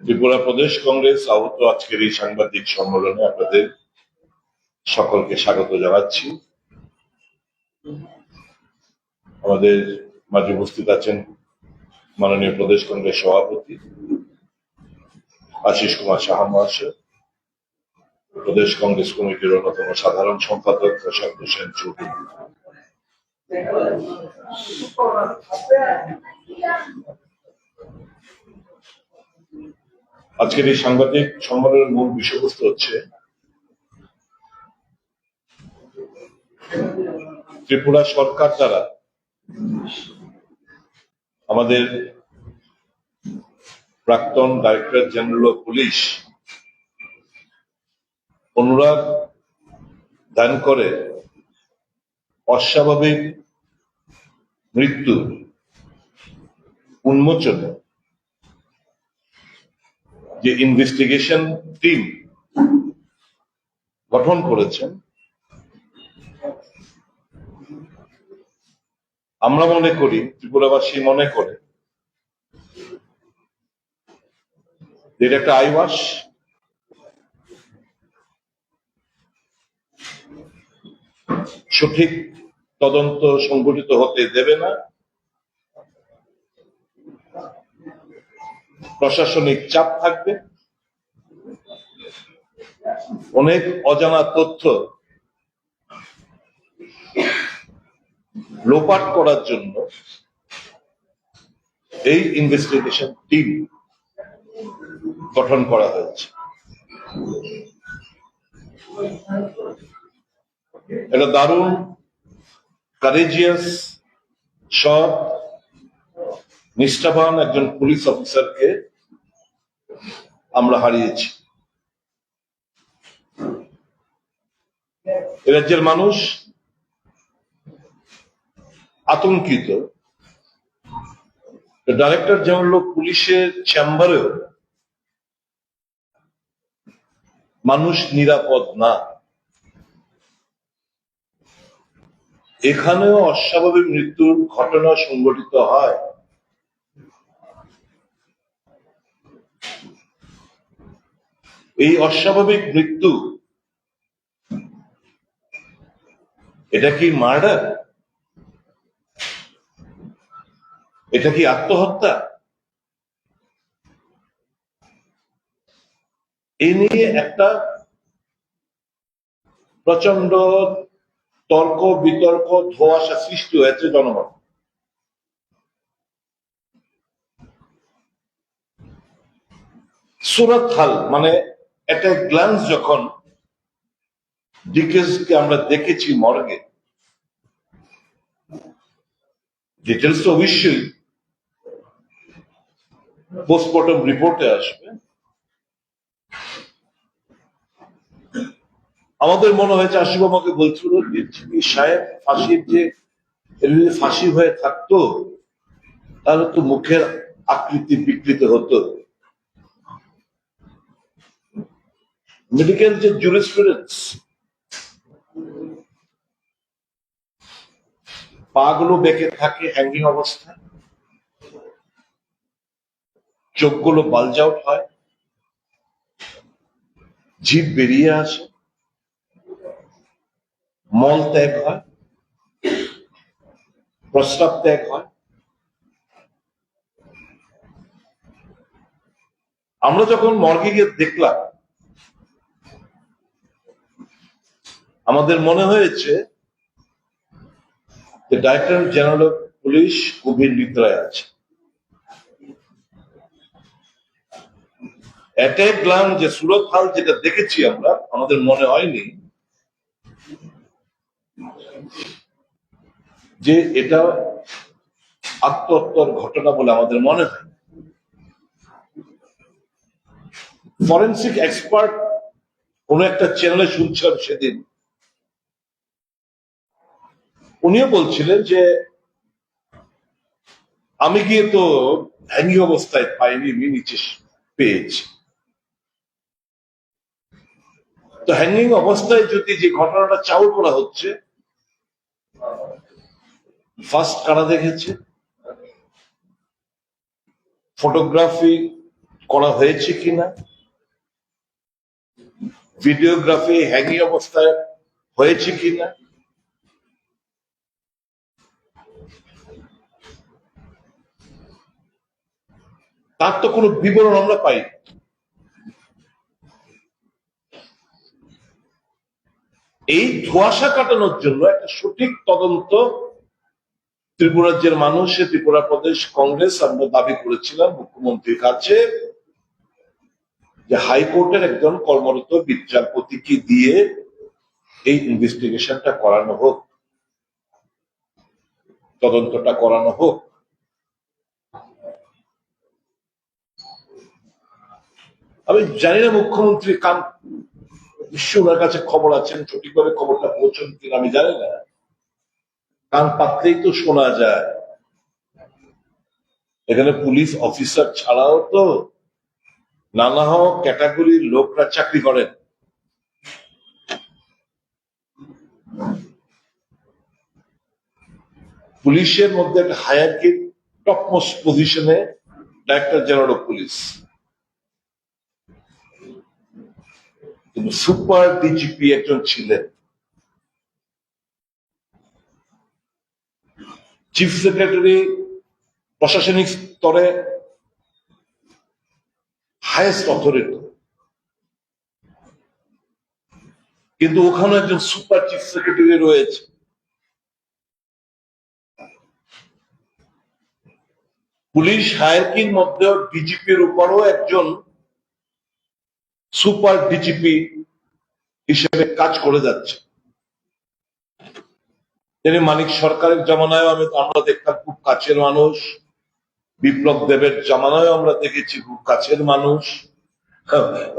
ত্রিপুরা প্রদেশ কংগ্রেস আহত আজকের এই সাংবাদিক সম্মেলনে আপনাদের সকলকে স্বাগত জানাচ্ছি। আমাদের মাঝে উপস্থিত আছেন মাননীয় প্রদেশ কংগ্রেস সভাপতি আশিস কুমার সাহা মহাশয়, প্রদেশ কংগ্রেস কমিটির অন্যতম সাধারণ সম্পাদক প্রশান্ত সেন চৌধুরী, আজকের এই সাংবাদিক সম্মেলনের মূল বিষয়বস্তু হচ্ছে ত্রিপুরা সরকার দ্বারা আমাদের প্রাক্তন ডাইরেক্টর জেনারেল অফ পুলিশ অনুরাগ দান করে অস্বাভাবিক মৃত্যু উন্মোচনে যে ইনভেস্টিগেশন টিম গঠন করেছেন, আমরা মনে করি, ত্রিপুরাবাসী মনে করে এটা একটা আইওয়াস, সঠিক তদন্ত সংগঠিত হতে দেবে না, প্রশাসনিক চাপ থাকবে, অনেক অজানা তথ্য লোপাট করার জন্য এই ইনভেস্টিগেশন টিম গঠন করা হয়েছে। এটা দারুণ কারেজিয়াস, সৎ, নিষ্ঠাবান একজন পুলিশ অফিসারকে আমরা হারিয়েছি। এ রাজ্যের মানুষ আতঙ্কিত। ডাইরেক্টর জেনারেল অফ পুলিশের চেম্বারেও মানুষ নিরাপদ না, এখানেও অস্বাভাবিক মৃত্যুর ঘটনা সংঘটিত হয়। এই অস্বাভাবিক মৃত্যু, এটা কি মার্ডার? এটা কি আত্মহত্যা? এই নিয়ে একটা প্রচন্ড তর্ক বিতর্ক ধোঁয়াশা সৃষ্টি হয়েছে জনমত। সুরত হাল মানে একটা গ্ল্যান্স যখন ডিকেজকে আমরা দেখেছি মর্গে, ডিটেলস তো অবশ্যই পোস্টমর্টম রিপোর্টে আসবে। আমাদের মনে হয়েছে, আশিস আমাকে বলছিল যে সাহেব ফাঁসির যে ফাঁসি হয়ে থাকতো তাহলে তো মুখের আকৃতি বিকৃত হতো। মেডিকেল যে জুরিসপ্রুডেন্স, পা গুলো বেঁকে থাকে হ্যাঙ্গিং অবস্থায়, চোখগুলো বালজ আউট হয়, জিভ বেরিয়ে আসে, মল ত্যাগ হয়, প্রস্রাব ত্যাগ হয়। আমরা যখন মর্গে গিয়ে দেখলাম, আমাদের মনে হয়েছে যে ডাইরেক্টর জেনারেল অফ পুলিশ গভীর নিদ্রায় আছে। এটাই গ্লাম যে সুরত হাল যেটা দেখেছি আমরা, আমাদের মনে হয়নি যে এটা আত্মহত্যার ঘটনা বলে আমাদের মনে হয়। ফরেন্সিক এক্সপার্ট কোন একটা চ্যানেলে শুনছিলাম সেদিন, উনিও বলছিলেন যে আমি গিয়ে তো হ্যাঙ্গিং অবস্থায় পাইনি, নিচে পেয়েছি। তো হ্যাঙ্গিং অবস্থায় যদি যে ঘটনাটা চাউর করা হচ্ছে, ফার্স্ট কারা দেখেছে, ফটোগ্রাফি করা হয়েছে কিনা, ভিডিওগ্রাফি হ্যাঙ্গি অবস্থায় হয়েছে কিনা, তার তো কোনো বিবরণ আমরা পাই। এই ধোঁয়াশা কাটানোর জন্য একটা সঠিক তদন্ত ত্রিপুরা রাজ্যের মানুষ, ত্রিপুরা প্রদেশ কংগ্রেস আমরা দাবি করেছিলাম মুখ্যমন্ত্রীর কাছে যে হাইকোর্টের একজন কর্মরত বিচারপতিকে দিয়ে এই ইনভেস্টিগেশনটা করানো হোক, তদন্তটা করানো হোক। আমি জানি না মুখ্যমন্ত্রী নিশ্চয় ওনার কাছে খবর আছেন, সঠিকভাবে খবরটা পৌঁছন কিনা আমি জানি না। কান পাতলেই তো শোনা যায়। এখানে পুলিশ অফিসার ছাড়াও তো নানা ক্যাটাগরির লোকরা চাকরি করেন। পুলিশের মধ্যে একটা হায়ারকির টপ মোস্ট পজিশনে ডাইরেক্টর জেনারেল অফ পুলিশ, কিন্তু সুপার ডিজিপি একজন ছিলেন, চিফ সেক্রেটারি প্রশাসনিক স্তরে হাইয়েস্ট অথরিটি, কিন্তু ওখানে একজন সুপার চিফ সেক্রেটারি রয়েছে। পুলিশ হায়ারকির মধ্যে ডিজিপির উপরও একজন সুপার ডিজিপি হিসেবে কাজ করে যাচ্ছে। তিনি মানিক সরকারের জামানায় আমরা দেখতাম খুব কাছের মানুষ, বিপ্লব দেবের জামানায় আমরা দেখেছি খুব কাছের মানুষ,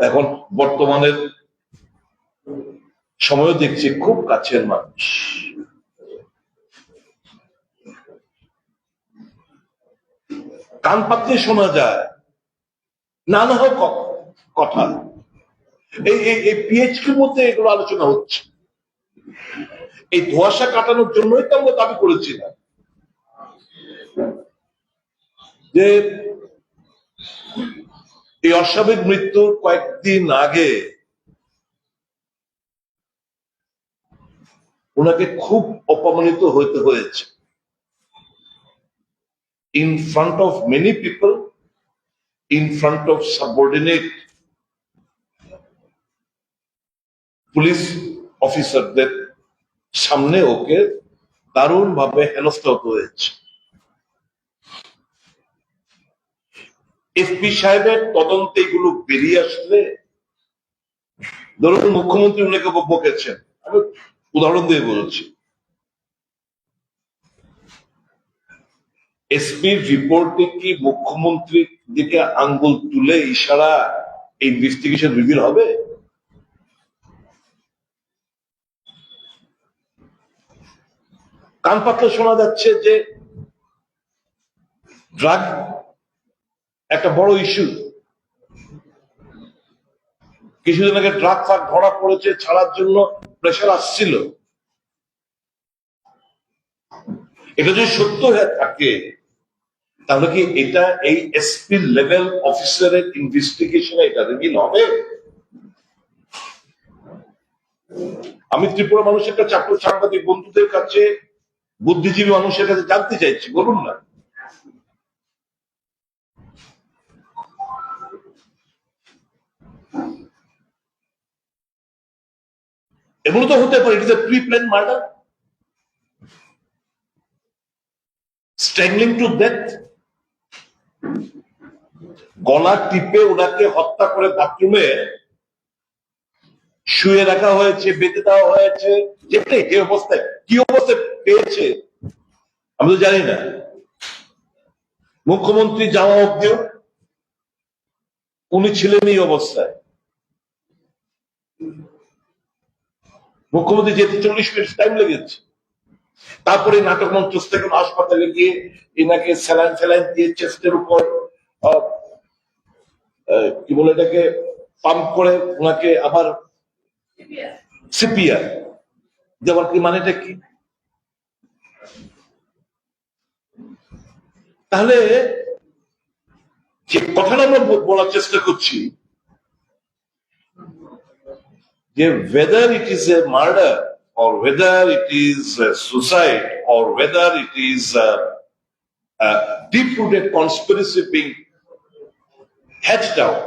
এখন বর্তমানের সময় দেখছি খুব কাছের মানুষ। কান পাতলে শোনা যায় নানা কথা। এই পিএইচকির মধ্যে এগুলো আলোচনা হচ্ছে। এই ধোঁয়াশা কাটানোর জন্যই তো আমরা দাবি করেছিলাম যে এই অস্বাভাবিক মৃত্যুর কয়েকদিন আগে ওনাকে খুব অপমানিত হতে হয়েছে in front of many people, in front of subordinate police অফিসারদের সামনে ওকে দারুণ ভাবে হেনস্থা হয়েছে। এসপি সাহেবের তদন্তে এগুলো বেরিয়ে আসলে, ধরুন মুখ্যমন্ত্রী ওনাকে বকেছেন, আমি উদাহরণ দিয়ে বলছি, এসপির রিপোর্টে কি মুখ্যমন্ত্রীর দিকে আঙ্গুল তুলে ইশারা ইনভেস্টিগেশন রিভিল হবে? কান পাতলে শোনা যাচ্ছে যে ড্রাগ একটা বড় ইস্যু, কিছুদিন আগে ড্রাগ ফাগ ধরা পড়েছে, ছাড়ার জন্য প্রেশার আসছিল। এটা যদি সত্য হয়ে থাকে তাহলে কি এটা এই এসপি লেভেল অফিসারের ইনভেস্টিগেশনে এটা রিভিল হবে? আমি ত্রিপুরা মানুষের কাছে, আপনার সাংবাদিক বন্ধুদের কাছে, বুদ্ধিজীবী মানুষের কাছে জানতে চাইছি, বলুন না। এগুলো তো হতে পারে, it is a pre plan murder, strangling to death, গলা টিপে ওনাকে হত্যা করে বাথরুমে শুয়ে রাখা হয়েছে, বেঁধে দেওয়া হয়েছে, যেটা এই অবস্থায় কি অবস্থায় পেয়েছে আমি তো জানি না। মুখ্যমন্ত্রী যাওয়া অব্দিও উনি ছিলেন এই অবস্থায়। মুখ্যমন্ত্রী যেতে 40 মিনিট টাইম লেগেছে। তারপরে নাটক মঞ্চস্থ থেকে হাসপাতালে গিয়ে এনাকে স্যালাইন ফ্যালাইন দিয়ে চেস্টের উপর কি বলে এটাকে পাম্প করে ওনাকে আবার সিপিআর দেওয়ার কি মানেটা কি? তাহলে যে কথাটা আমরা বলার চেষ্টা করছি যে whether it is a murder or whether it is a suicide or whether it is a deep-rooted conspiracy being hatched out,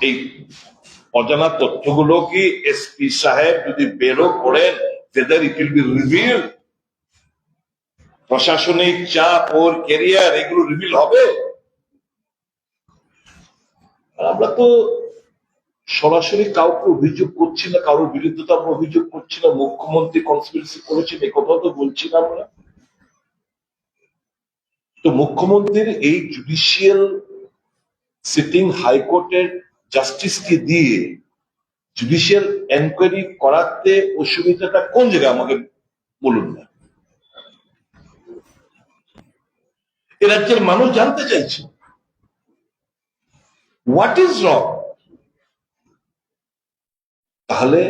এই অজানা তথ্যগুলো কি এসপি সাহেব যদি বেরো করেন whether it will be revealed, প্রশাসনিক চাপ ওর ক্যারিয়ার এগুলো রিভিল হবে? আমরা তো সরাসরি কাউকে অভিযোগ করছি না, কারোর বিরুদ্ধে তো আমরা অভিযোগ করছি না মুখ্যমন্ত্রী কনস্পিরেসি করেছেন এই কথা তো বলছি না আমরা। তো মুখ্যমন্ত্রীর এই জুডিশিয়াল সিটিং হাইকোর্টের জাস্টিসকে দিয়ে জুডিশিয়াল এনকোয়ারি করাতে অসুবিধাটা কোন জায়গায় আমাকে বলুন না। এ রাজ্যের মানুষ জানতে চাইছে হোয়াট ইজ রং। তাহলে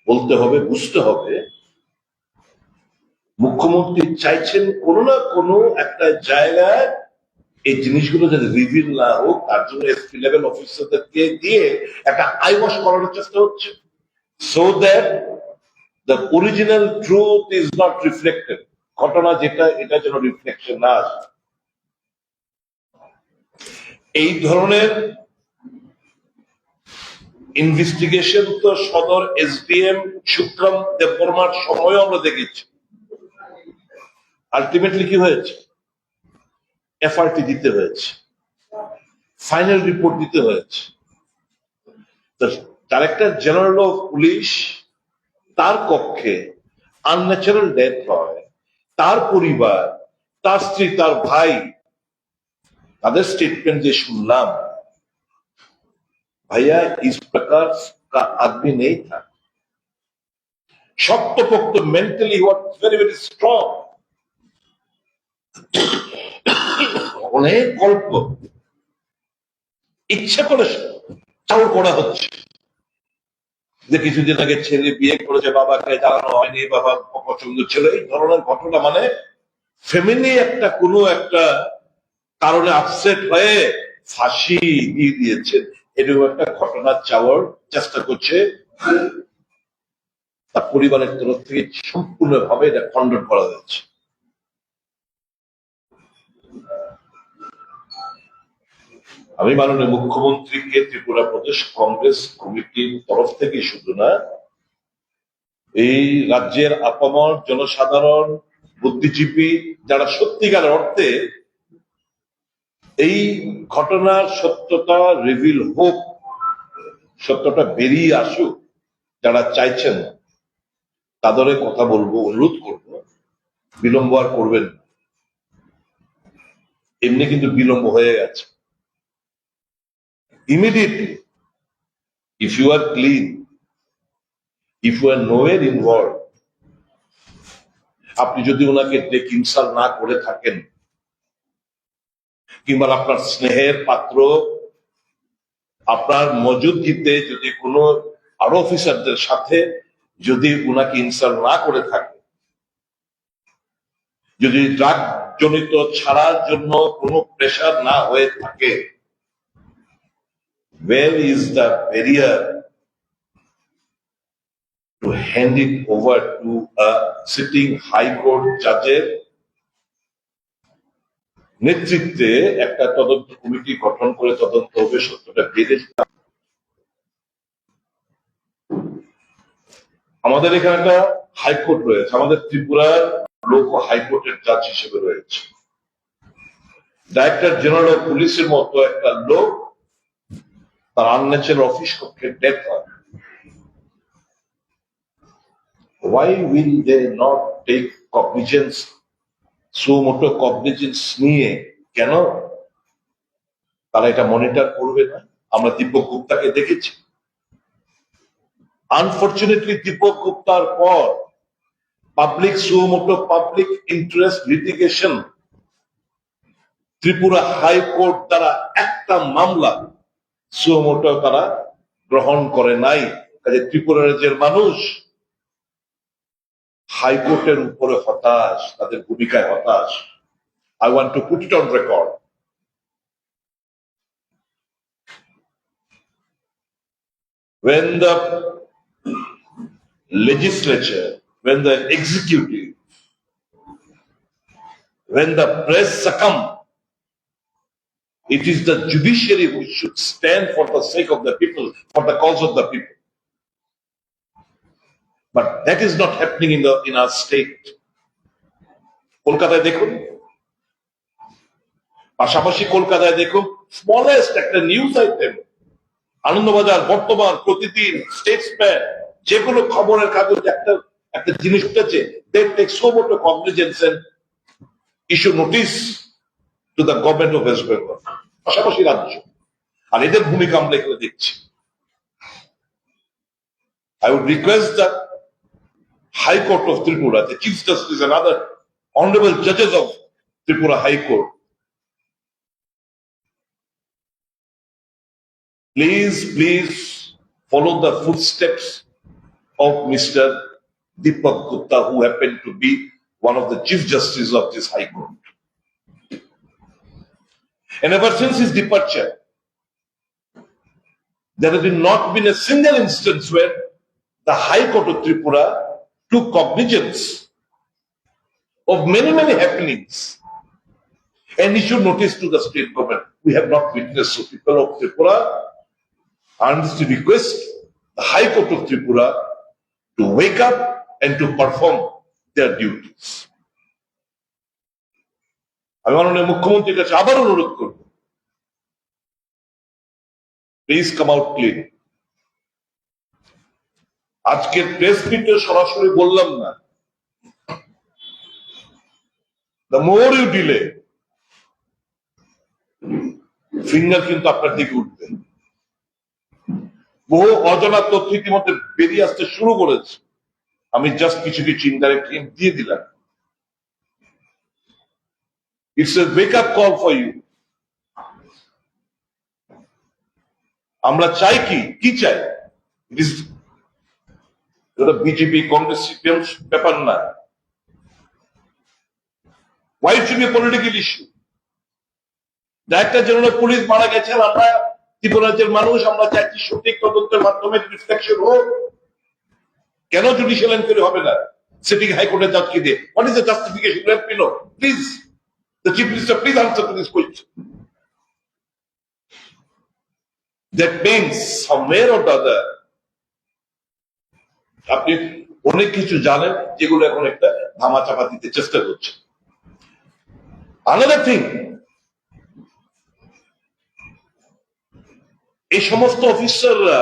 বলতে হবে, বুঝতে হবে মুখ্যমন্ত্রী চাইছেন কোনো না কোনো একটা জায়গায় এই জিনিসগুলো যাতে রিভিল না হোক তার জন্য এসপি লেভেল অফিসারদেরকে দিয়ে একটা আইওয়াশ করানোর চেষ্টা হচ্ছে, so that the original truth is not reflected. ঘটনা যেটা এটা যেন রিফ্লেকশন না আসে। এই ধরনের ইনভেস্টিগেশন তো সদর এসডিএম শুক্রম দেববর্মার সময়ও আমরা দেখেছি। আলটিমেটলি কি হয়েছে? এফআরটি দিতে হয়েছে, ফাইনাল রিপোর্ট দিতে হয়েছে। ডাইরেক্টর জেনারেল অফ পুলিশ তার কক্ষে আনন্যাচারাল ডেথ হয়, তার পরিবার, তার স্ত্রী, তার ভাই, তাদের স্টেটমেন্ট যে শুনলাম, भैया इस प्रकार का आदमी नहीं था। शक्तपोक्त mentally what very very strong. অনেক গল্প ইচ্ছে করে চাউর করা হচ্ছে যে কিছুদিন আগে ছেলে বিয়ে করেছে, বাবাকে জানানো হয়নি, বাবা অপছন্দ ছিল, এই ধরনের ঘটনা। মানে ফ্যামিলি একটা কোনো একটা কারণে আপসেট হয়ে ফাঁসি দিয়ে দিয়েছে, এরকম একটা ঘটনা চাওয়ার চেষ্টা করছে। তার পরিবারের তরফ থেকে সম্পূর্ণভাবে এটা খণ্ডন করা হয়েছে। আমি মাননীয় মুখ্যমন্ত্রীকে ত্রিপুরা প্রদেশ কংগ্রেস কমিটির তরফ থেকে শুধু না, এই রাজ্যের আপামর জনসাধারণ, বুদ্ধিজীবী যারা সত্যিকার অর্থে এই ঘটনার সত্যতা রিভিল হোক, সত্যটা বেরিয়ে আসুক, যারা চাইছেন তাদের কথা বলবো, অনুরোধ করব, বিলম্ব আর করবেন না। এমনি কিন্তু বিলম্ব হয়ে গেছে। Immediately, if you are clean, if you are nowhere involved, আপনি যদি ওনাকে টেক ইনসাল্ট না করে থাকেন, কিংবা আপনার স্নেহের পাত্র আপনার মজুদগিতে যদি কোনো আরো অফিসারদের সাথে যদি উনাকে ইনসাল্ট না করে থাকে, যদি ড্রাগ জনিত ছাড়ার জন্য কোনো প্রেশার না হয়ে থাকে, where is the barrier to hand it over to a sitting high court judgeর নেতৃত্বে একটা তদন্ত কমিটি গঠন করে তদন্ত হবে, সত্যটা বেরিয়ে। আমাদের এখানে একটা হাইকোর্ট রয়েছে, আমাদের ত্রিপুরার লোক হাইকোর্টের জাজ হিসেবে রয়েছে। ডাইরেক্টর জেনারেল অফ পুলিশের মতো একটা লোক, তার আনন্যাচারাল অফিস কক্ষে ডেথ হয়। Why will they not take cognizance, suo motu cognisance নিয়ে? কেন তারা এটা মনিটর করবে না? আমরা দীপক গুপ্তাকে দেখেছি। আনফরচুনেটলি দীপক গুপ্তার পর public suo motu public interest litigation Tripura high court দ্বারা একটা মামলা সুমোটো তারা গ্রহণ করে নাই। কাজে ত্রিপুরা রাজ্যের মানুষ হাইকোর্টের উপরে হতাশ, তাদের ভূমিকায় হতাশ। I want to put it on record. When the legislature, when the executive, when the press succumb, it is the judiciary who should stand for the sake of the people, for the cause of the people. But that is not happening in our state. কলকাতায় দেখুন, পাশাপাশি কলকাতায় দেখুন, smallest একটা news item, Anandabazar, বর্তমান, প্রতিদিন, Statesman, যে কোনো খবরের কাগজে একটা জিনিস উঠেছে, they take so much cognizance and issue notice to the government of West Bengal, পাশাপাশি রাজ্য, আর এদের ভূমিকা আমরা এখানে দেখছি। I would request the High Court of Tripura, the Chief Justice and other honorable judges of Tripura High Court, please follow the footsteps of Mr. Deepak Gupta, who happened to be one of the Chief Justices of this High Court. And ever since his departure, there has not been a single instance where the High Court of Tripura took cognizance of many happenings and issued notice to the state government. We have not witnessed. So people of Tripura earnestly request the High Court of Tripura to wake up and to perform their duties. আমি মাননীয় মুখ্যমন্ত্রীর কাছে আবার অনুরোধ করব, please come out clean. আজকের press মিটে সরাসরি বললাম না, the more you delay, finger কিন্তু আপনার দিকে উঠবে। বহু অজানা তথ্য ইতিমধ্যে বেরিয়ে আসতে শুরু করেছে, আমি জাস্ট কিছু ইনডাইরেক্ট হিন্ট দিয়ে দিলাম। It's a wake up call for you. আমরা চাই কি চাই? বিজেপি কংগ্রেস সিপিএম ব্যাপার না। Why it should be a political issue? Director general of police মারা গেছেন, আমরা ত্রিপুরা রাজ্যের মানুষ, আমরা চাইছি সঠিক তদন্তের মাধ্যমে রিফ্লেকশন হোক। কেন জুডিশিয়াল এনকোয়ারি হবে না সিটিং হাইকোর্টের জাজকে দিয়ে? What is the justification? Let me no please. The chief minister, please answer to this question. That means somewhere or the other আপনি অনেক কিছু জানেন যেগুলো এখন একটা ধামাচাপা দিতে চেষ্টা করছে। Another thing, এই সমস্ত অফিসাররা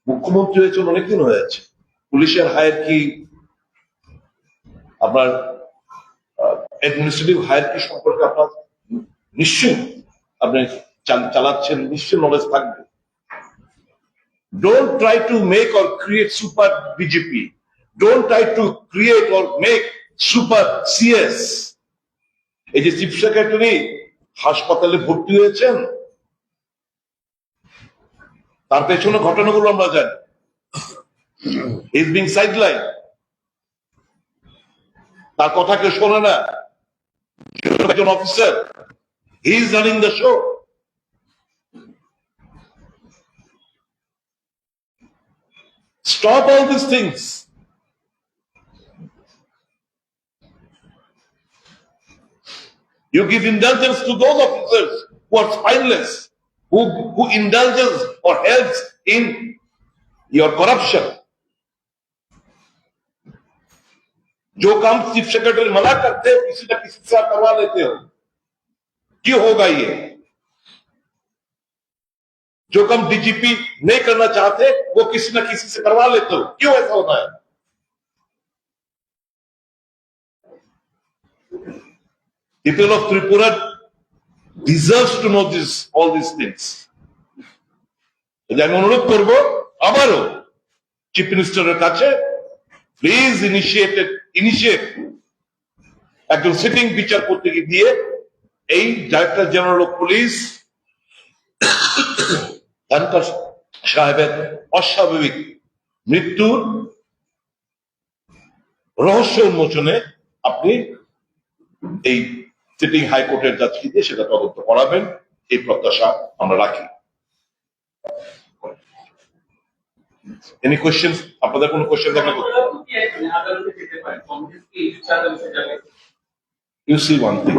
মুখ্যমন্ত্রী হয়েছেন অনেকদিন হয়ে আছে। পুলিশের হায়ার কি, আপনার অ্যাডমিনিস্ট্রেটিভ হায়ার কি সম্পর্কে আপনার নিশ্চয়ই আপনি চালাচ্ছেন, নিশ্চয়ই নলেজ থাকবে। Don't try to make or create super BJP. Don't try to create or make super CS. এই যে চিফ সেক্রেটারি হাসপাতালে ভর্তি হয়েছেন, তার পেছনে ঘটনাগুলো আমরা জানি। ইজ বিং সাইডলাইন, তার কথা কেউ শোনে না। একজন officer, he is running the show. Stop all these things. You give indulgence to those officers who are spineless, who indulges or helps in your corruption. जो काम चीफ सेक्रेटरी मना करते हो, किसी न किसी से करवा लेते हो, क्यों होगा ये? जो काम डीजीपी नहीं करना चाहते वो किसी न किसी से करवा लेते हो, क्यों ऐसा होता है? People of Tripura deserves to know all these things. আমি অনুরোধ করবো আবারও চিফ মিনিস্টারের কাছে, প্লিজ ইনিশিয়েট একজন সিটিং বিচারপতিকে দিয়ে এই director general of police Dhankhar সাহেবের অস্বাভাবিক মৃত্যুর রহস্য উন্মোচনে আপনি এই সিটিং হাইকোর্টের জাজকে দিয়ে সেটা তদন্ত করাবেন, এই প্রত্যাশা আমরা রাখি। Any question? আপনাদের কোনো কোয়েশ্চেন থাকলে ইউ সি ওয়ান থিং,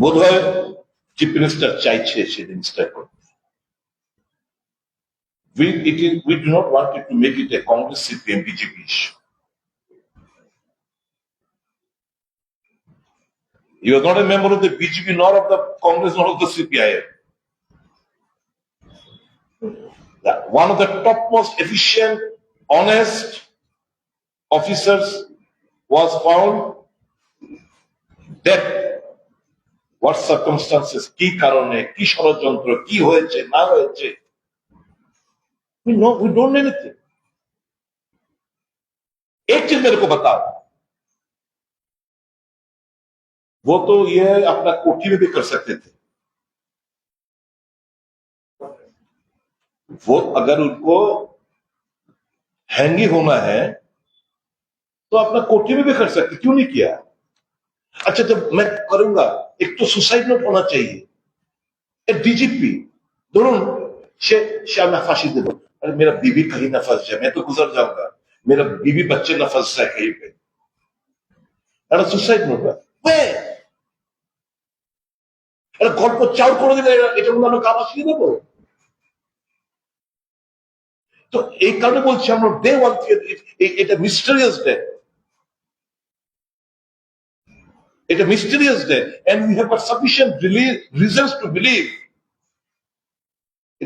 বোধ হয় চিফ মিনিস্টার চাইছে সে জিনিসটা করতে। We do not want it to make it a Congress CPM BJP issue. You are not a member of the BJP, nor of the Congress, nor of the CPIM. One of the topmost efficient, honest officers was found dead. What circumstances, কি কারণে, কি ষড়যন্ত্র, কি হয়েছে না হয়েছে, we don't know anything. एक चीज मेरे को बताओ, वो तो ये अपना कोठी में भी कर सकते थे। वो अगर उनको हैंगी होना है तो अपना कोठी में भी कर सकते, क्यों नहीं किया? अच्छा, जब मैं करूंगा एक तो सुसाइड नोट होना चाहिए। डीजीपी धरुन से मैं फांसी दे दूं, अरे मेरा बीवी कहीं ना फंस जाए, मैं तो गुजर जाऊंगा, मेरा बीवी बच्चे ना फंस जाए कहीं पे, अरे सुसाइड নোট আরে গল্প চাউর করে দিলে এটা অন্যান্য কাজ আসিয়ে দেবো। তো এই কারণে বলছি আমরা ডে ওয়ান থেকে এটা মিস্টেরিয়াস ডে, এটা mysterious day, and we have got sufficient reasons to believe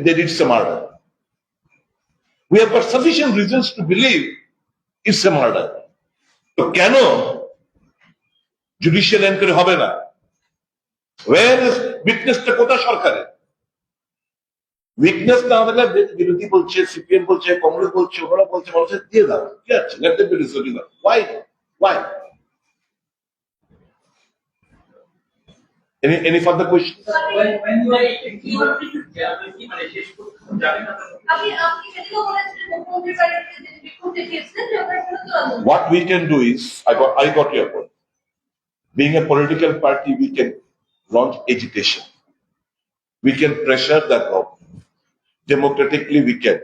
that it's a murder. We have got sufficient reasons to believe it's a murder. তো কেন জুডিশিয়াল এনকোয়ারি হবে না? Where is উইটনেসটা কোথায় সরকারের? Witness না হলে বিরোধী বলছে, সিপিএম বলছে, কংগ্রেস বলছে, ওরা বলছে, বলছে দিয়ে দাও, কি আছে, let them be reasonable. Why? Any further questions? What we can do is, I got your point. Being a political party, we can launch agitation. We can pressure the government. Democratically, we can.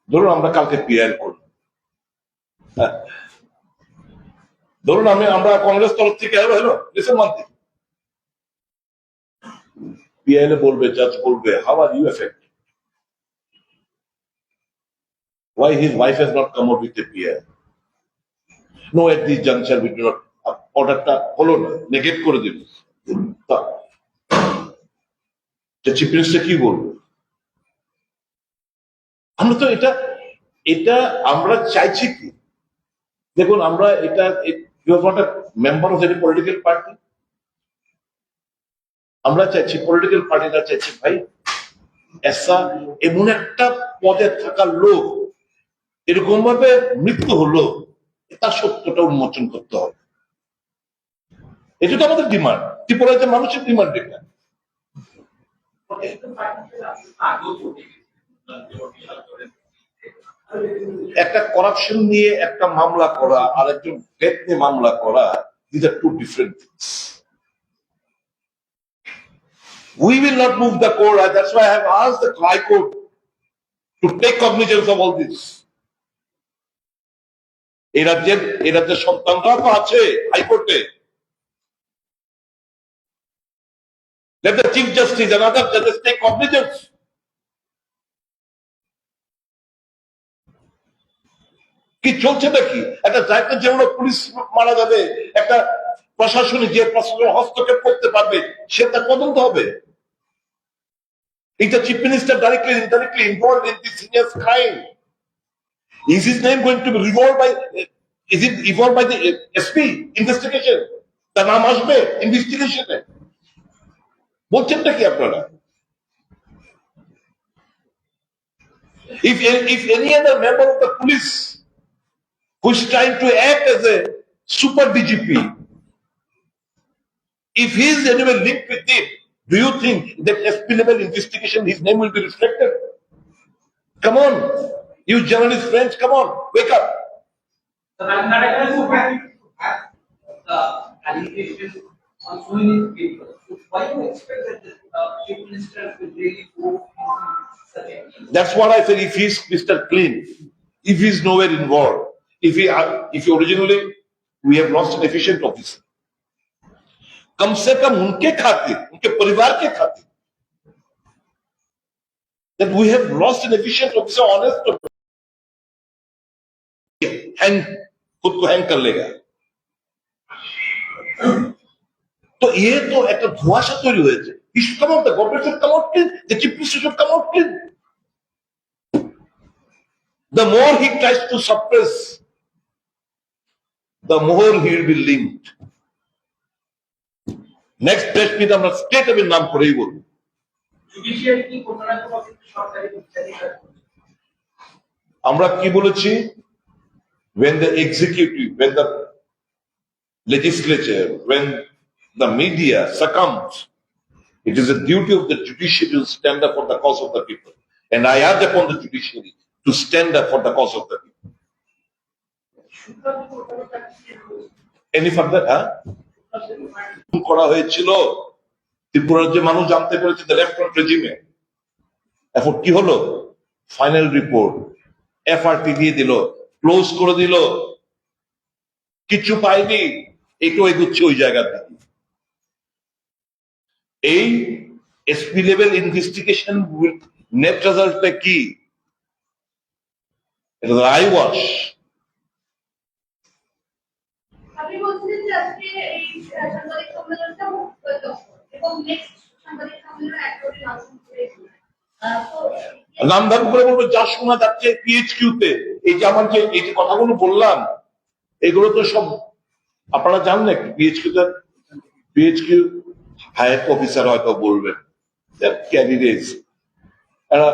ধরুন আমরা কালকে PR করব, ধরুন আমরা কংগ্রেস তরফ থেকে হলো December PIL বলবে, জাজ বলবে, how are you affected? Why his wife has not come out with a PI? No, at this juncture we do not. অর্ডারটা হলো না, নেগেট করে দিল। চিফ মিনিস্টার কি বলবো? আমরা তো এটা আমরা চাইছি কি? দেখুন, আমরা এটা member of any political party, আমরা চাইছি, পলিটিক্যাল পার্টিরা চাইছি, ভাই এমন একটা পদে থাকা লোক এরকম ভাবে মৃত্যু হলো, তার সত্যটা উন্মোচন করতে হবে। এটা তো আমাদের ডিমান্ড, ত্রিপুরাতে মানুষের ডিমান্ড এটা। একটা করাপশন নিয়ে একটা মামলা করা আর একজন ডেথ নিয়ে মামলা করা, these are two different things. We will not move the court. That's why I have asked the High Court to take cognizance of all this. এই রাজ্যের সন্তানরা তো আছে হাইকোর্টে। Let the Chief Justice and other judges take cognizance. কি চলছে নাকি? একটা জায়গা যেগুলো পুলিশ মারা যাবে, একটা প্রশাসনিক যে প্রশাসন হস্তক্ষেপ করতে পারবে, সেটা তদন্ত হবে। Is the Chief Minister directly involved in this heinous crime? Is his name going to be involved by the SP investigation? তার নাম আসবে ইনভেস্টিগেশনে? বলছেনটা কি আপনারা? If any other member of the police who is trying to act as a super DGP, if he is anyway linked with it, do you think that SP level investigation his name will be reflected? Come on, you journalist friends, come on, wake up. The allegation on so many people. So why you expect that the chief minister will really go into such a case? That's what I said. If he's Mr. Clean, if he's nowhere involved, if he originally, we have lost an efficient officer. कम से कम उनके खातिर, उनके परिवार के खातिर, that we have lost an efficient officer, honest, hang खुद को hang कर लेगा। तो ये तो एक धुआशा তৈরি হয়েছে। He should come out, the government should come out clean, the chief minister should come out clean. The more he tries to suppress, the more he will be linked. Next press meet আমরা state এর নাম করেই বলবো। Judiciary কি কোনো না কোনো সরকারি বিচারিকা আমরা কি বলেছি, when the executive, when the legislature, when the media succumbs, it is a duty of the judiciary to stand up for the cause of the people, and I urge upon the judiciary to stand up for the cause of the people. Any further? করা হয়েছিল ত্রিপুরার যে মানুষ জানতে পেরেছে lieutenant রেজিমে, এখন কি হলো, ফাইনাল রিপোর্ট এফআরটি দিয়ে দিল, ক্লোজ করে দিল, কিছু পাইনি, একটু এগুচ্ছে ওই জায়গা থেকে। এই এসপি লেভেল ইনভেস্টিগেশন নেট রেজাল্টটা কি, এটা আই ওয়াশ। আপনি বলছিলেন যে আজকে এই সাংবাদিক সম্মেলনটা মুক্ত এবং নেক্সট সাংবাদিক সম্মেলনে একবারে নাম করেছিল। তো নাম ধাম করে বলবো যা শোনা যাচ্ছে পিএইচকিউতে, এই যে আমার যে এই যে কথাগুলো বললাম, এগুলো তো সব আপনারা জানেন না। পিএইচকিউ হায়ার অফিসার হয়তো বলবেন, ক্যান্ডিডেট, এরা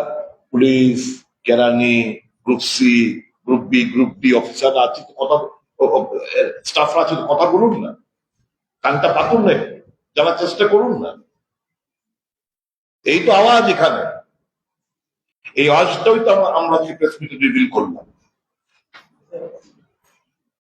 পুলিশ, কেরানি, group C, group B, group D officer আছে, কথা স্টাফরা আছে, কথা বলুন না, কানটা পাতুন না, জানার চেষ্টা করুন না। এই তো আওয়াজ, এখানে এই আওয়াজটাই তো আমরা প্রেস মিটে রিভিল করলাম।